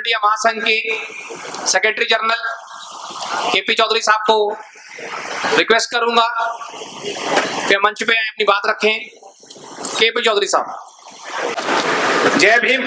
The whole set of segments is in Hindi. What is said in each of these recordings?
इंडिया महासंघ के सेक्रेटरी जनरल केपी चौधरी साहब को रिक्वेस्ट करूंगा कि मंच पे अपनी बात रखें। केपी चौधरी साहब। जय भीम।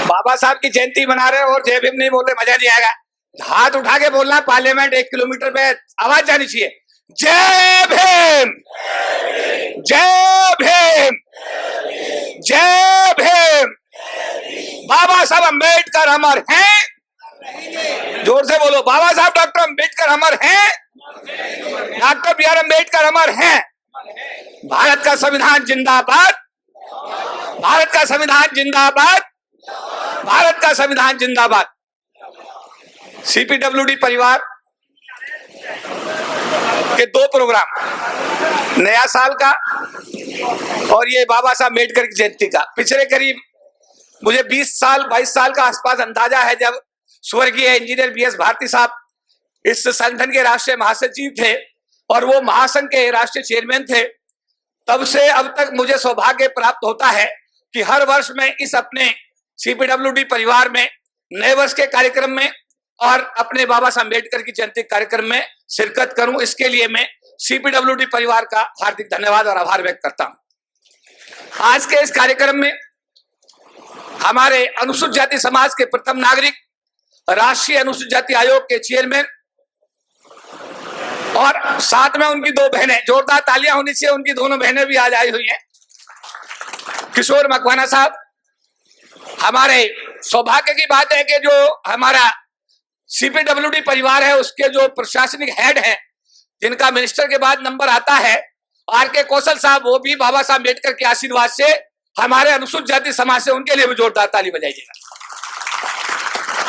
बाबा साहब की जयंती मना रहे हो और जय भीम नहीं बोल रहे, मजा नहीं आएगा। हाथ उठा के बोलना, पार्लियामेंट 1 किलोमीटर पे आवाज जानी चाहिए। जय भीम, जय भीम, जय भीम। बाबा साहब अम्बेडकर अमर हैं। जोर से बोलो, बाबा साहब डॉक्टर अम्बेडकर अमर हैं। Doctor B R. अम्बेडकर अमर हैं। भारत का संविधान जिंदाबाद, भारत का संविधान जिंदाबाद, भारत का संविधान जिंदाबाद। सीपीडब्ल्यूडी परिवार के 2 प्रोग्राम, नया साल का और ये बाबा साहब अम्बेडकर की जयंती का, पिछले करीब मुझे 22 साल का आसपास अंदाजा है, जब स्वर्गीय इंजीनियर बी.एस. भारती साहब इस संगठन के राष्ट्रीय महासचिव थे और वो महासंघ के राष्ट्रीय चेयरमैन थे, तब से अब तक मुझे सौभाग्य प्राप्त होता है कि हर वर्ष मैं इस अपने सीपीडब्ल्यूडी परिवार में नए वर्ष के कार्यक्रम में और अपने बाबा साहब अम्बेडकर की जयंती कार्यक्रम में शिरकत करूं। इसके लिए मैं सीपीडब्ल्यूडी परिवार का हार्दिक धन्यवाद और आभार व्यक्त करता हूं। आज के इस कार्यक्रम में हमारे अनुसूचित जाति समाज के प्रथम नागरिक, राष्ट्रीय अनुसूचित जाति आयोग के चेयरमैन और साथ में उनकी 2 बहनें, जोरदार तालियां होनी चाहिए, उनकी दोनों बहनें भी आज आई हुई हैं, किशोर मकवाना साहब। हमारे सौभाग्य की बात है कि जो हमारा सीपीडब्ल्यूडी परिवार है उसके जो प्रशासनिक हेड है, जिनका मिनिस्टर के बाद नंबर आता है, आर.के. कौशल साहब, वो भी बाबा साहब अम्बेडकर के आशीर्वाद से हमारे अनुसूचित जाति समाज से, उनके लिए भी जोरदार ताली बजाइएगा।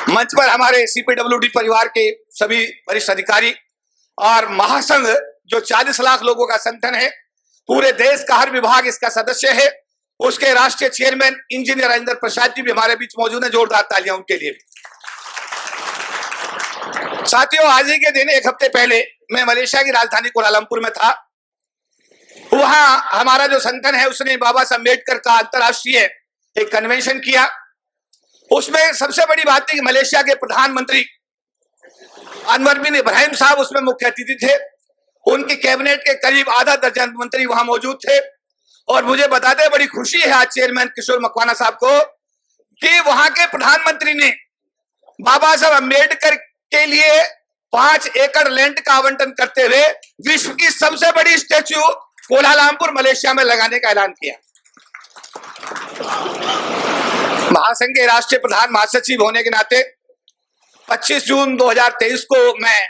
मंच पर हमारे सीपीडब्ल्यूडी परिवार के सभी वरिष्ठ अधिकारी और महासंघ जो 40 लाख लोगों का संगठन है, पूरे देश का हर विभाग इसका सदस्य है, उसके राष्ट्रीय चेयरमैन इंजीनियर राजेंद्र प्रसाद जी भी हमारे बीच मौजूद हैं, जोरदार तालियां उनके लिए भी। साथियों, आज ही के दिन 1 हफ्ते पहले मैं मलेशिया की राजधानी कुआलालंपुर में था। वहां हमारा जो संगठन है उसने बाबा साहब अम्बेडकर का अंतर्राष्ट्रीय एक कन्वेंशन किया। उसमें सबसे बड़ी बात थी कि मलेशिया के प्रधानमंत्री अनवर बिन इब्राहिम साहब उसमें मुख्य अतिथि थे। उनकी कैबिनेट के करीब आधा दर्जन मंत्री वहां मौजूद थे और मुझे बताते बड़ी खुशी है आज चेयरमैन किशोर मकवाना साहब को कि वहां के प्रधानमंत्री ने बाबा साहब अम्बेडकर के लिए 5 एकड़ लैंड का आवंटन करते हुए विश्व की सबसे बड़ी स्टैच्यू कुआलालंपुर मलेशिया में लगाने का ऐलान किया। महासंघ के राष्ट्रीय प्रधान महासचिव होने के नाते 25 जून 2023 को मैं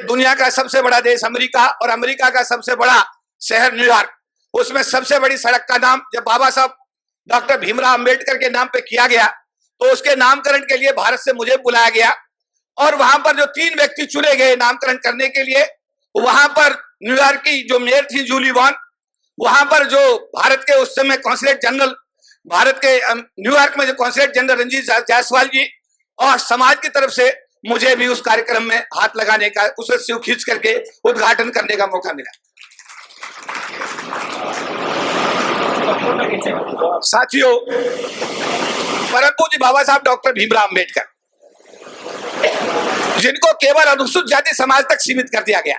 दुनिया का सबसे बड़ा देश अमेरिका और अमेरिका का सबसे बड़ा शहर न्यूयॉर्क, उसमें सबसे बड़ी सड़क का नाम जब बाबा साहब डॉक्टर भीमराव अंबेडकर के नाम पे किया गया तो उसके नामकरण के लिए भारत से मुझे बुलाया गया और वहां पर जो 3 व्यक्ति चुने गए नामकरण करने के लिए, वहां पर न्यूयॉर्क की जो मेयर थी जूली वॉन, वहां पर जो भारत के उस समय कॉन्सुलेट जनरल, भारत के न्यूयॉर्क में जो कॉन्सुलेट जनरल रंजीत जायसवाल जी, और समाज की तरफ से मुझे भी उस कार्यक्रम में हाथ लगाने का, उसे सिर खींच करके उद्घाटन करने का मौका मिला। साथियों, परम पूज्य बाबा साहब डॉक्टर भीमराव अंबेडकर, जिनको केवल अनुसूचित जाति समाज तक सीमित कर दिया गया,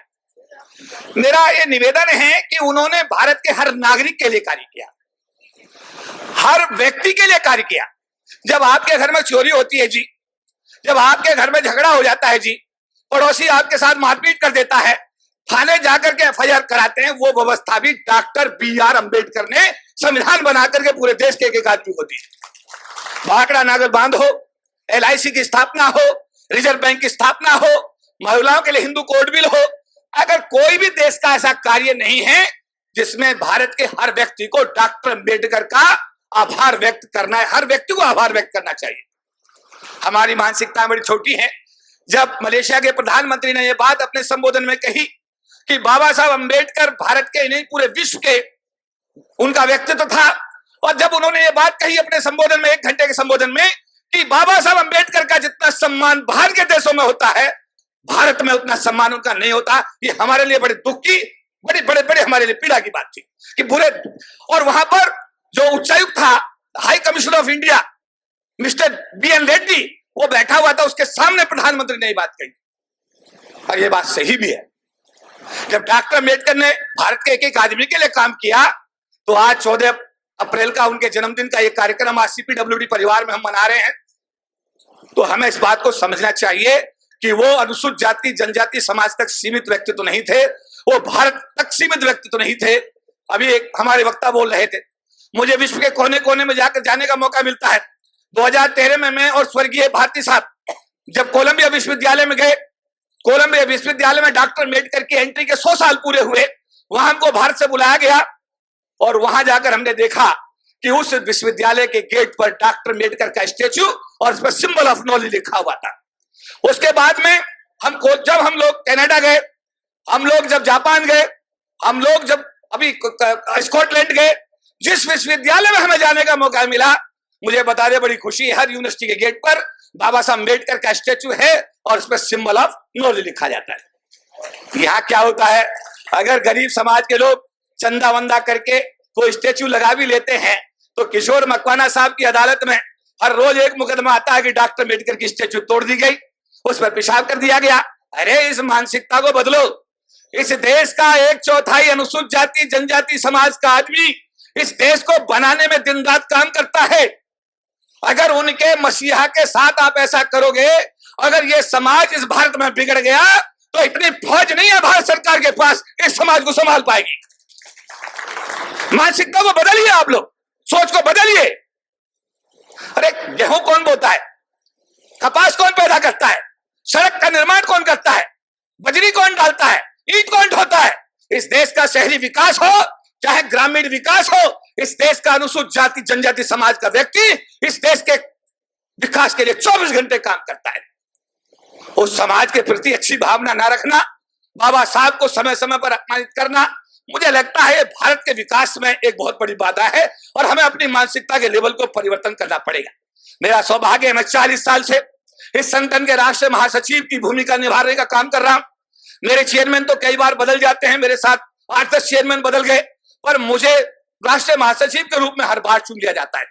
मेरा ये निवेदन है कि उन्होंने भारत के हर नागरिक के लिए कार्य किया, हर व्यक्ति के लिए कार्य किया। जब आपके घर में चोरी होती है जी, जब आपके घर में झगड़ा हो जाता है जी, पड़ोसी आपके साथ मारपीट कर देता है, थाने जाकर के एफआईआर कराते हैं, वो व्यवस्था भी डॉक्टर बी.आर. अम्बेडकर ने संविधान बनाकर के पूरे देश के एक आदमी को दी। भाखड़ा नागर बांध हो, LIC की स्थापना हो, रिजर्व बैंक की स्थापना हो, महिलाओं के लिए हिंदू कोड बिल हो, अगर कोई भी देश का ऐसा कार्य नहीं है जिसमें भारत के हर व्यक्ति को डॉक्टर अम्बेडकर का आभार व्यक्त करना है, हर व्यक्ति को आभार व्यक्त करना चाहिए। हमारी मानसिकता बड़ी छोटी है। जब मलेशिया के प्रधानमंत्री ने यह बात अपने संबोधन में कही कि बाबा साहब अम्बेडकर भारत के नहीं पूरे विश्व के उनका व्यक्तित्व था, और जब उन्होंने ये बात कही अपने संबोधन में, 1 घंटे के संबोधन में, कि बाबा साहब अम्बेडकर का जितना सम्मान बाहर के देशों में होता है, भारत में उतना सम्मान उनका नहीं होता, ये हमारे लिए बड़े दुख की, बड़े हमारे लिए पीड़ा की बात थी कि पूरे। और वहां पर जो उच्चायुक्त था, high commissioner of India, mister BN Reddy वो बैठा हुआ था, उसके सामने प्रधानमंत्री ने ये बात कही और ये बात सही भी है। जब डॉक्टर अम्बेडकर ने भारत के एक एक आदमी के लिए काम किया तो आज 14 अप्रैल का उनके जन्मदिन का एक कार्यक्रम आज CPWD परिवार में हम मना रहे हैं। तो हमें इस बात को समझना चाहिए कि वो अनुसूचित जाति जनजाति समाज तक सीमित व्यक्ति तो नहीं थे, वो भारत तक सीमित व्यक्ति तो नहीं थे। अभी एक हमारे वक्ता बोल रहे थे, मुझे विश्व के कोने कोने में जाकर जाने का मौका मिलता है। 2013 में मैं और स्वर्गीय भारती साहब जब कोलंबिया विश्वविद्यालय में गए, कोलंबिया विश्वविद्यालय में डॉक्टर अम्बेडकर की एंट्री के 100 साल पूरे हुए, वहां हमको भारत से बुलाया गया और वहां जाकर हमने देखा कि उस विश्वविद्यालय के गेट पर डॉक्टर अम्बेडकर का स्टेच्यू और उस पर सिंबल ऑफ नॉलेज लिखा हुआ था। उसके बाद में जब हम लोग कनाडा गए, हम लोग जब जापान गए, हम लोग जब अभी स्कॉटलैंड गए, जिस विश्वविद्यालय में हमें जाने का मौका मिला, मुझे बता दे बड़ी खुशी है, हर यूनिवर्सिटी के गेट पर बाबा साहब अम्बेडकर का स्टेच्यू है और उस पर सिंबल ऑफ नॉलेज लिखा जाता है। यहाँ क्या होता है, अगर गरीब समाज के लोग चंदा वंदा करके कोई स्टेच्यू लगा भी लेते हैं तो किशोर मकवाना साहब की अदालत में हर रोज एक मुकदमा आता है कि डॉक्टर अम्बेडकर की स्टेच्यू तोड़ दी गई, उस पर पेशाब कर दिया गया। अरे इस मानसिकता को बदलो। इस देश का 1/4 अनुसूचित जाति जनजाति समाज का आदमी इस देश को बनाने में दिन रात काम करता है। अगर उनके मसीहा के साथ आप ऐसा करोगे, अगर ये समाज इस भारत में बिगड़ गया तो इतनी फौज नहीं है भारत सरकार के पास इस समाज को संभाल पाएगी। मानसिकता को बदलिए, आप लोग सोच को बदलिए। अरे गेहूं कौन बोता है, कपास कौन पैदा करता है, सड़क का निर्माण कौन करता है, बजरी कौन डालता है, ईंट कौन ढोता है। इस देश का शहरी विकास हो चाहे ग्रामीण विकास हो, इस देश का अनुसूचित जाति जनजाति समाज का व्यक्ति इस देश के विकास के लिए 24 घंटे काम करता है। उस समाज के प्रति अच्छी भावना ना रखना, बाबा साहब को समय समय पर अपमानित करना, मुझे लगता है भारत के विकास में एक बहुत बड़ी बाधा है और हमें अपनी मानसिकता के लेवल को परिवर्तन करना पड़ेगा। मेरा सौभाग्य है, मैं 40 साल से इस संगठन के राष्ट्रीय महासचिव की भूमिका निभाने का काम कर रहा हूं। मेरे चेयरमैन तो कई बार बदल जाते हैं, मेरे साथ 8-10 चेयरमैन बदल गए, पर मुझे राष्ट्रीय महासचिव के रूप में हर बार चुन लिया जाता है।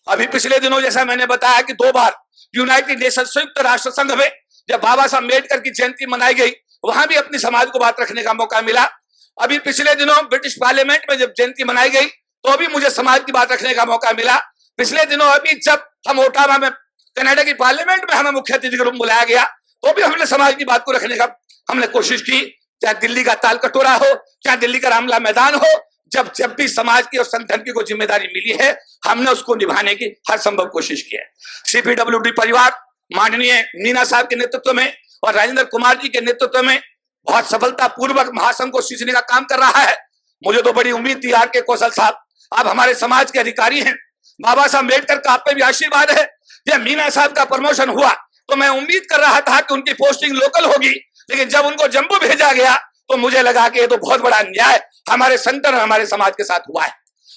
अभी पिछले दिनों जैसा मैंने बताया कि 2 बार यूनाइटेड नेशन संयुक्त राष्ट्र संघ में जब बाबा साहब अम्बेडकर की जयंती मनाई गई, वहां भी अपनी समाज को बात रखने का मौका मिला। अभी पिछले दिनों ब्रिटिश पार्लियामेंट में जब जयंती मनाई गई तो भी मुझे समाज की बात रखने का मौका मिला। पिछले दिनों अभी जब हम ओटावा में कनाडा की पार्लियामेंट में हमें मुख्य अतिथि के रूप में बुलाया गया तो भी हमने समाज की बात को रखने का हमने कोशिश की। चाहे दिल्ली का ताल कटोरा हो, चाहे दिल्ली का रामला मैदान हो, जब भी समाज की और संगठन की कोई जिम्मेदारी मिली है, हमने उसको निभाने की हर संभव कोशिश की है। CPWD परिवार माननीय मीना साहब के नेतृत्व में और राजेंद्र कुमार जी के नेतृत्व में बहुत सफलता पूर्वक महासंघ को सींचने का काम कर रहा है। मुझे तो बड़ी उम्मीद थी आर के कौशल साहब, आप हमारे समाज के अधिकारी हैं, बाबा साहब अम्बेडकर का आप पे भी आशीर्वाद है। जब मीना साहब का प्रमोशन हुआ तो मैं उम्मीद कर रहा था कि उनकी पोस्टिंग लोकल होगी, लेकिन जब उनको जम्मू भेजा गया तो मुझे लगा कि ये तो बहुत बड़ा अन्याय हमारे संगठन और हमारे समाज के साथ हुआ है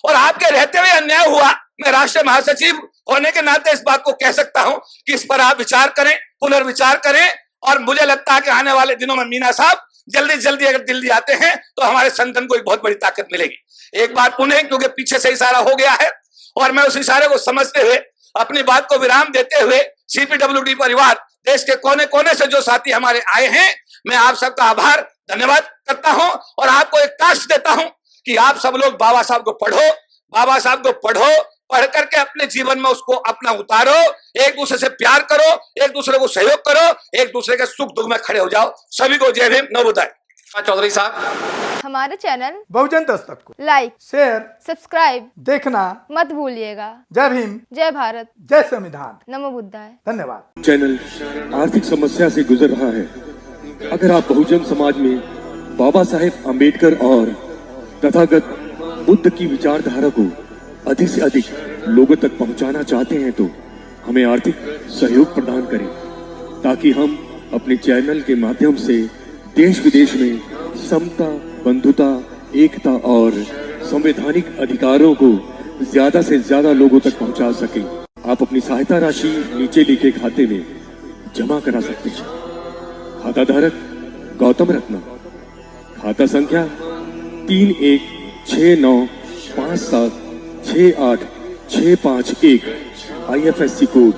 और आपके रहते हुए अन्याय हुआ। मैं राष्ट्रीय महासचिव होने के नाते इस बात को कह सकता हूं कि इस पर आप विचार करें, पुनर्विचार करें और मुझे लगता है कि आने वाले दिनों में मीना साहब जल्दी जल्दी अगर दिल्ली आते हैं तो हमारे संगठन को एक बहुत बड़ी ताकत मिलेगी। एक बात पुनः, क्योंकि पीछे से इशारा हो गया है और मैं उस इशारे को समझते हुए अपनी बात को विराम देते हुए CPWD परिवार देश के कोने कोने से जो साथी हमारे आए हैं, मैं आप सबका आभार धन्यवाद करता हूं और आपको एक टास्क देता हूं कि आप सब लोग बाबा साहब को पढ़ो, बाबा साहब को पढ़ो, पढ़ करके अपने जीवन में उसको अपना उतारो, एक दूसरे से प्यार करो, एक दूसरे को सहयोग करो, एक दूसरे के सुख दुख में खड़े हो जाओ। सभी को जय भीम, नवोदय। चौधरी साहब, हमारे चैनल बहुजन दस्तक को लाइक, शेयर, सब्सक्राइब देखना मत भूलिएगा। जय भीम, जय भारत, जय संविधान, नमो बुद्धाय। धन्यवाद। चैनल आर्थिक समस्या से गुजर रहा है। अगर आप बहुजन समाज में बाबा साहेब अम्बेडकर और तथागत बुद्ध की विचारधारा को अधिक से अधिक लोगों तक पहुंचाना चाहते हैं तो हमें आर्थिक सहयोग प्रदान करें ताकि हम अपने चैनल के माध्यम से देश विदेश में समता, बंधुता, एकता और संवैधानिक अधिकारों को ज्यादा से ज्यादा लोगों तक पहुंचा सकें। आप अपनी सहायता राशि नीचे लिखे खाते में जमा करा सकते हैं। खाता धारक गौतम रत्ना, खाता संख्या 3169576865 1। IFSC कोड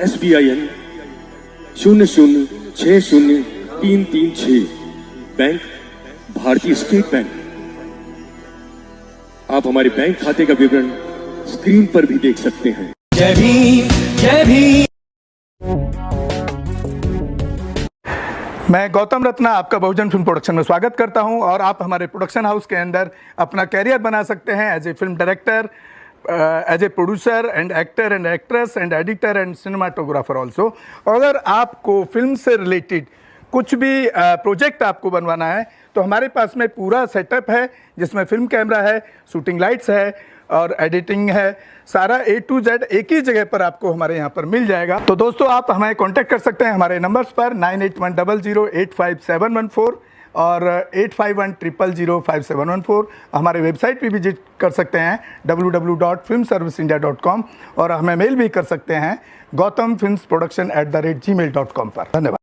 SBIN 0060336, बैंक भारतीय स्टेट बैंक। आप हमारे बैंक खाते का विवरण स्क्रीन पर भी देख सकते हैं। जय भीम, जय भीम। मैं गौतम रत्ना आपका बहुजन फिल्म प्रोडक्शन में स्वागत करता हूं और आप हमारे प्रोडक्शन हाउस के अंदर अपना कैरियर बना सकते हैं as a film director, as a producer and actor and actress and editor and cinematographer also. अगर आपको फिल्म से रिलेटेड कुछ भी प्रोजेक्ट आपको बनवाना है तो हमारे पास में पूरा सेटअप है, जिसमें फिल्म कैमरा है, शूटिंग लाइट्स है और एडिटिंग है। सारा A to Z एक ही जगह पर आपको हमारे यहाँ पर मिल जाएगा। तो दोस्तों आप हमें कांटेक्ट कर सकते हैं हमारे नंबर्स पर 9810085714 और 8510005714। हमारे वेबसाइट पे विजिट कर सकते हैं www.filmserviceindia.com और हमें मेल भी कर सकते हैं gautamfilmsproduction@gmail.com पर। धन्यवाद।